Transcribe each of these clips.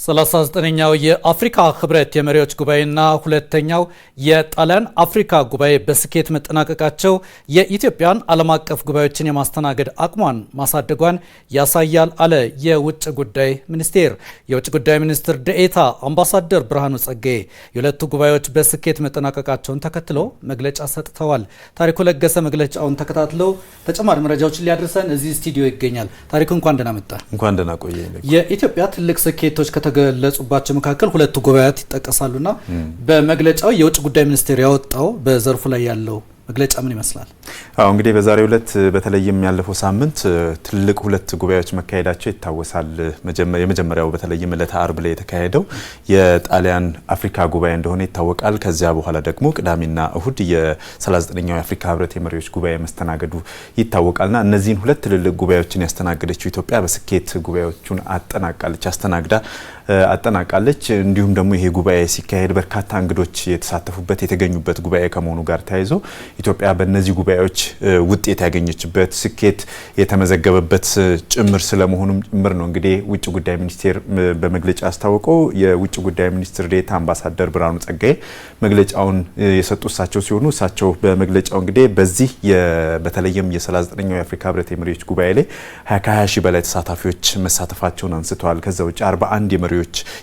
39ኛው የአፍሪካ ህብረት የመሪዎች ጉባኤና ሁለተኛው የጣሊያን አፍሪካ ጉባኤ በስኬት መጠናቀቃቸው የኢትዮጵያን ዓለም አቀፍ ጉባኤዎችን የማስተናገድ አቅሟን ማሳደጓን ያሳያል አለ የውጭ ጉዳይ ሚኒስቴር። የውጭ ጉዳይ ሚኒስትር ዴኤታ አምባሳደር ብርሃኑ ጸጋዬ የሁለቱ ጉባኤዎች በስኬት መጠናቀቃቸውን ተከትሎ መግለጫ ሰጥተዋል። ታሪኩ ለገሰ መግለጫውን ተከታትለው ተጨማሪ መረጃዎችን ሊያደርሰን እዚህ ስቱዲዮ ይገኛል። ታሪኩ እንኳን ደህና መጣ። እንኳን ደህና ቆየ። የኢትዮጵያ ትልቅ ስኬቶች ከተገለጹባቸው መካከል ሁለቱ ጉባኤያት ይጠቀሳሉና በመግለጫው የውጭ ጉዳይ ሚኒስቴር ያወጣው በዘርፉ ላይ ያለው መግለጫ ምን ይመስላል? እንግዲህ በዛሬው ዕለት በተለይም ያለፈው ሳምንት ትልቅ ሁለት ጉባኤዎች መካሄዳቸው ይታወሳል። የመጀመሪያው በተለይም ዕለተ አርብ ላይ የተካሄደው የጣሊያን አፍሪካ ጉባኤ እንደሆነ ይታወቃል። ከዚያ በኋላ ደግሞ ቅዳሜና እሁድ የ39ኛው የአፍሪካ ህብረት የመሪዎች ጉባኤ መስተናገዱ ይታወቃልና እነዚህን ሁለት ትልልቅ ጉባኤዎችን ያስተናገደችው ኢትዮጵያ በስኬት ጉባኤዎቹን አጠናቃለች። እንዲሁም ደግሞ ይሄ ጉባኤ ሲካሄድ በርካታ እንግዶች የተሳተፉበት የተገኙበት ጉባኤ ከመሆኑ ጋር ተያይዞ ኢትዮጵያ በእነዚህ ጉባኤዎች ውጤት ያገኘችበት ስኬት የተመዘገበበት ጭምር ስለመሆኑም ጭምር ነው እንግዲህ ውጭ ጉዳይ ሚኒስቴር በመግለጫ አስታውቀው። የውጭ ጉዳይ ሚኒስትር ዴኤታ አምባሳደር ብርሃኑ ጸጋዬ መግለጫውን የሰጡ እሳቸው ሲሆኑ እሳቸው በመግለጫው እንግዲህ በዚህ በተለይም የ39ኛው የአፍሪካ ህብረት የመሪዎች ጉባኤ ላይ ከ20 ሺህ በላይ ተሳታፊዎች መሳተፋቸውን አንስተዋል። ከዛ ውጭ 41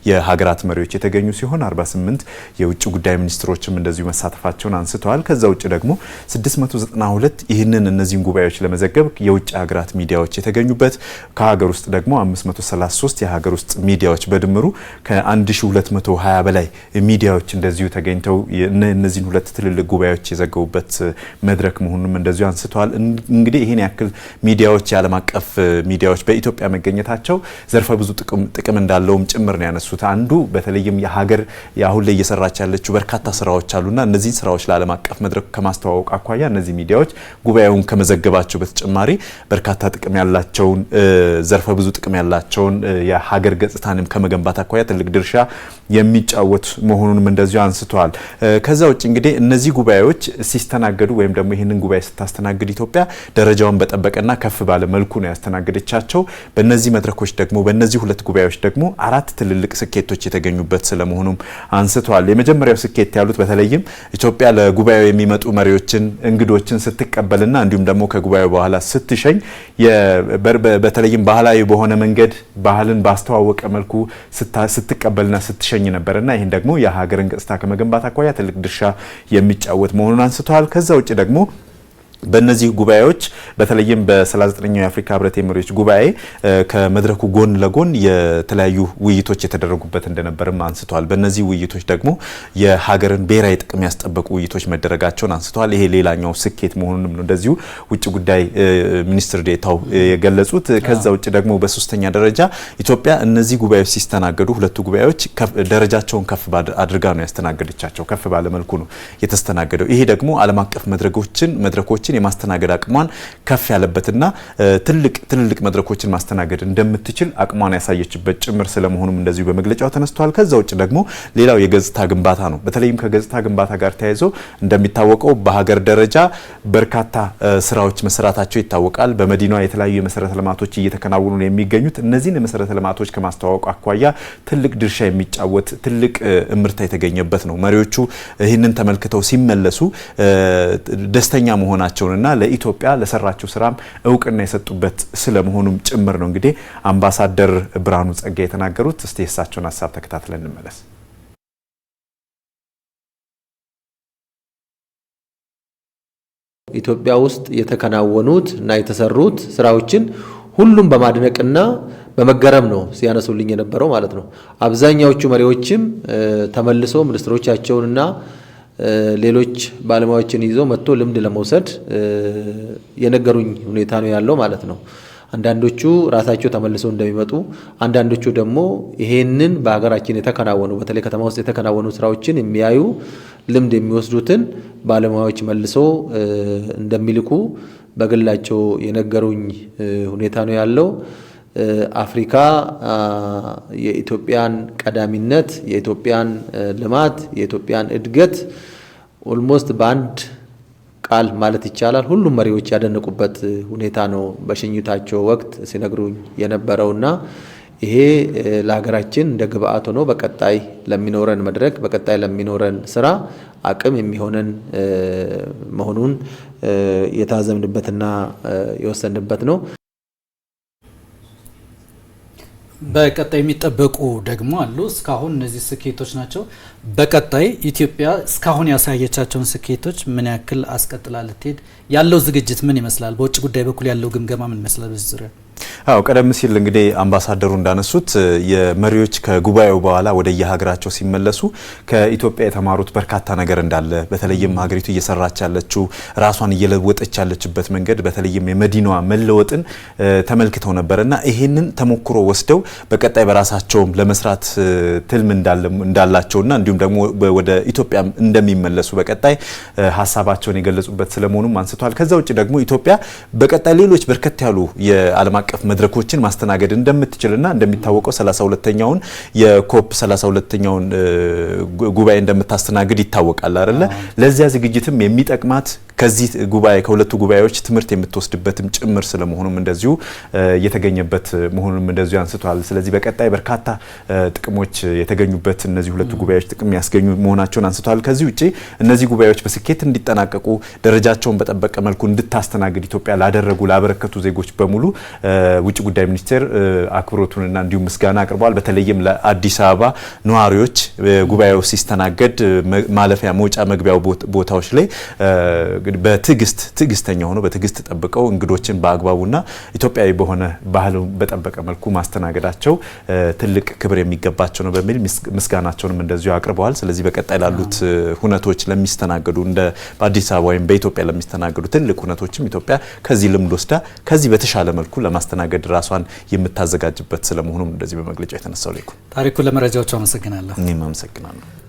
የሀገራት መሪዎች የተገኙ ሲሆን 48 የውጭ ጉዳይ ሚኒስትሮችም እንደዚሁ መሳተፋቸውን አንስተዋል። ከዛ ውጭ ደግሞ 692 እነዚህን ጉባኤዎች ለመዘገብ የውጭ ሀገራት ሚዲያዎች የተገኙበት፣ ከሀገር ውስጥ ደግሞ 533 የሀገር ውስጥ ሚዲያዎች በድምሩ ከ1220 በላይ ሚዲያዎች እንደዚሁ ተገኝተው እነዚህን ሁለት ትልልቅ ጉባኤዎች የዘገቡበት መድረክ መሆኑንም እንደዚሁ አንስተዋል። እንግዲህ ይህን ያክል ሚዲያዎች የዓለም አቀፍ ሚዲያዎች በኢትዮጵያ መገኘታቸው ዘርፈ ብዙ ጥቅም እንዳለውም ጭምር ነው ያነሱት። አንዱ በተለይም የሀገር አሁን ላይ እየሰራች ያለችው በርካታ ስራዎች አሉና እነዚህን ስራዎች ለዓለም አቀፍ መድረክ ከማስተዋወቅ አኳያ እነዚህ ሚዲያዎች ጉባኤውን ከመዘገባቸው በተጨማሪ በርካታ ጥቅም ያላቸውን ዘርፈ ብዙ ጥቅም ያላቸውን የሀገር ገጽታንም ከመገንባት አኳያ ትልቅ ድርሻ የሚጫወት መሆኑንም እንደዚሁ አንስተዋል። ከዛ ውጭ እንግዲህ እነዚህ ጉባኤዎች ሲስተናገዱ ወይም ደግሞ ይህንን ጉባኤ ስታስተናግድ ኢትዮጵያ ደረጃውን በጠበቀና ከፍ ባለ መልኩ ነው ያስተናገደቻቸው። በእነዚህ መድረኮች ደግሞ በእነዚህ ሁለት ጉባኤዎች ደግሞ አራት ትልልቅ ስኬቶች የተገኙበት ስለመሆኑም አንስተዋል። የመጀመሪያው ስኬት ያሉት በተለይም ኢትዮጵያ ለጉባኤው የሚመጡ መሪዎችን እንግዶችን ስትቀበልና እንዲሁም ደግሞ ከጉባኤው በኋላ ስትሸኝ በተለይም ባህላዊ በሆነ መንገድ ባህልን ባስተዋወቀ መልኩ ስትቀበልና ስትሸኝ ነበርና ይህን ደግሞ የሀገርን ገጽታ ከመገንባት አኳያ ትልቅ ድርሻ የሚጫወት መሆኑን አንስተዋል። ከዛ ውጭ ደግሞ በእነዚህ ጉባኤዎች በተለይም በ39ኛው የአፍሪካ ህብረት የመሪዎች ጉባኤ ከመድረኩ ጎን ለጎን የተለያዩ ውይይቶች የተደረጉበት እንደነበርም አንስተዋል። በእነዚህ ውይይቶች ደግሞ የሀገርን ብሔራዊ ጥቅም ያስጠበቁ ውይይቶች መደረጋቸውን አንስተዋል። ይሄ ሌላኛው ስኬት መሆኑንም ነው እንደዚሁ ውጭ ጉዳይ ሚኒስትር ዴኤታው የገለጹት። ከዛ ውጭ ደግሞ በሶስተኛ ደረጃ ኢትዮጵያ እነዚህ ጉባኤዎች ሲስተናገዱ ሁለቱ ጉባኤዎች ደረጃቸውን ከፍ አድርጋ ነው ያስተናገደቻቸው። ከፍ ባለ መልኩ ነው የተስተናገደው። ይሄ ደግሞ ዓለም አቀፍ መድረኮችን የማስተናገድ አቅሟን ከፍ ያለበትና ትልልቅ መድረኮችን ማስተናገድ እንደምትችል አቅሟን ያሳየችበት ጭምር ስለመሆኑም እንደዚሁ በመግለጫው ተነስቷል። ከዛ ውጭ ደግሞ ሌላው የገጽታ ግንባታ ነው። በተለይም ከገጽታ ግንባታ ጋር ተያይዞ እንደሚታወቀው በሀገር ደረጃ በርካታ ስራዎች መሰራታቸው ይታወቃል። በመዲናዋ የተለያዩ የመሰረተ ልማቶች እየተከናወኑ ነው የሚገኙት። እነዚህን የመሰረተ ልማቶች ከማስተዋወቅ አኳያ ትልቅ ድርሻ የሚጫወት ትልቅ እምርታ የተገኘበት ነው። መሪዎቹ ይህንን ተመልክተው ሲመለሱ ደስተኛ መሆናቸው እና ለኢትዮጵያ ለሰራቸው ስራም እውቅና የሰጡበት ስለመሆኑም ጭምር ነው እንግዲህ አምባሳደር ብርሃኑ ጸጋዬ የተናገሩት። እስቲ የእሳቸውን ሀሳብ ተከታትለን እንመለስ። ኢትዮጵያ ውስጥ የተከናወኑት እና የተሰሩት ስራዎችን ሁሉም በማድነቅና በመገረም ነው ሲያነሱልኝ የነበረው ማለት ነው። አብዛኛዎቹ መሪዎችም ተመልሰው ሚኒስትሮቻቸውንና ሌሎች ባለሙያዎችን ይዘው መጥቶ ልምድ ለመውሰድ የነገሩኝ ሁኔታ ነው ያለው ማለት ነው። አንዳንዶቹ ራሳቸው ተመልሰው እንደሚመጡ፣ አንዳንዶቹ ደግሞ ይሄንን በሀገራችን የተከናወኑ በተለይ ከተማ ውስጥ የተከናወኑ ስራዎችን የሚያዩ ልምድ የሚወስዱትን ባለሙያዎች መልሰው እንደሚልኩ በግላቸው የነገሩኝ ሁኔታ ነው ያለው። አፍሪካ የኢትዮጵያን ቀዳሚነት፣ የኢትዮጵያን ልማት፣ የኢትዮጵያን እድገት ኦልሞስት በአንድ ቃል ማለት ይቻላል ሁሉም መሪዎች ያደነቁበት ሁኔታ ነው በሽኝታቸው ወቅት ሲነግሩኝ የነበረውና ይሄ ለሀገራችን እንደ ግብአት ሆኖ በቀጣይ ለሚኖረን መድረክ በቀጣይ ለሚኖረን ስራ አቅም የሚሆነን መሆኑን የታዘምንበትና የወሰንበት ነው። በቀጣይ የሚጠበቁ ደግሞ አሉ። እስካሁን እነዚህ ስኬቶች ናቸው። በቀጣይ ኢትዮጵያ እስካሁን ያሳየቻቸውን ስኬቶች ምን ያክል አስቀጥላ ልትሄድ ያለው ዝግጅት ምን ይመስላል? በውጭ ጉዳይ በኩል ያለው ግምገማ ምን ይመስላል? በዚህ ዙሪያ ቀደም ሲል እንግዲህ አምባሳደሩ እንዳነሱት የመሪዎች ከጉባኤው በኋላ ወደ የሀገራቸው ሲመለሱ ከኢትዮጵያ የተማሩት በርካታ ነገር እንዳለ በተለይም ሀገሪቱ እየሰራች ያለችው ራሷን እየለወጠች ያለችበት መንገድ በተለይም የመዲናዋ መለወጥን ተመልክተው ነበርና ይሄንን ተሞክሮ ወስደው በቀጣይ በራሳቸውም ለመስራት ትልም እንዳላቸውና እንዲሁም ደግሞ ወደ ኢትዮጵያ እንደሚመለሱ በቀጣይ ሀሳባቸውን የገለጹበት ስለመሆኑም አንስተዋል። ከዛ ውጭ ደግሞ ኢትዮጵያ በቀጣይ ሌሎች በርከት ያሉ የዓለም አቀፍ መድረኮችን ማስተናገድ እንደምትችልና እንደሚታወቀው 32ኛውን የኮፕ 32ኛውን ጉባኤ እንደምታስተናግድ ይታወቃል አይደለ? ለዚያ ዝግጅትም የሚጠቅማት ከዚህ ጉባኤ ከሁለቱ ጉባኤዎች ትምህርት የምትወስድበትም ጭምር ስለመሆኑም እንደዚሁ የተገኘበት መሆኑንም እንደዚሁ አንስተዋል። ስለዚህ በቀጣይ በርካታ ጥቅሞች የተገኙበት እነዚህ ሁለቱ ጉባኤዎች ጥቅም ያስገኙ መሆናቸውን አንስተዋል። ከዚህ ውጪ እነዚህ ጉባኤዎች በስኬት እንዲጠናቀቁ ደረጃቸውን በጠበቀ መልኩ እንድታስተናግድ ኢትዮጵያ ላበረከቱ ዜጎች በሙሉ ውጭ ጉዳይ ሚኒስቴር አክብሮቱንና እንዲሁም ምስጋና አቅርበዋል። በተለይም ለአዲስ አበባ ነዋሪዎች ጉባኤው ሲስተናገድ ማለፊያ መውጫ መግቢያው ቦታዎች ላይ በትዕግስተኛ ሆኖ በትዕግስት ጠብቀው እንግዶችን በአግባቡና ኢትዮጵያዊ በሆነ ባህሉን በጠበቀ መልኩ ማስተናገዳቸው ትልቅ ክብር የሚገባቸው ነው በሚል ምስጋናቸውንም እንደዚሁ አቅርበዋል። ስለዚህ በቀጣይ ላሉት ሁነቶች ለሚስተናገዱ እንደ በአዲስ አበባ ወይም በኢትዮጵያ ለሚስተናገዱ ትልቅ ሁነቶችም ኢትዮጵያ ከዚህ ልምድ ወስዳ ከዚህ በተሻለ መልኩ ለማስተናገድ ራሷን የምታዘጋጅበት ስለመሆኑም እንደዚህ በመግለጫው የተነሳው። ታሪኩ ለመረጃዎቹ አመሰግናለሁ። እኔም አመሰግናለሁ።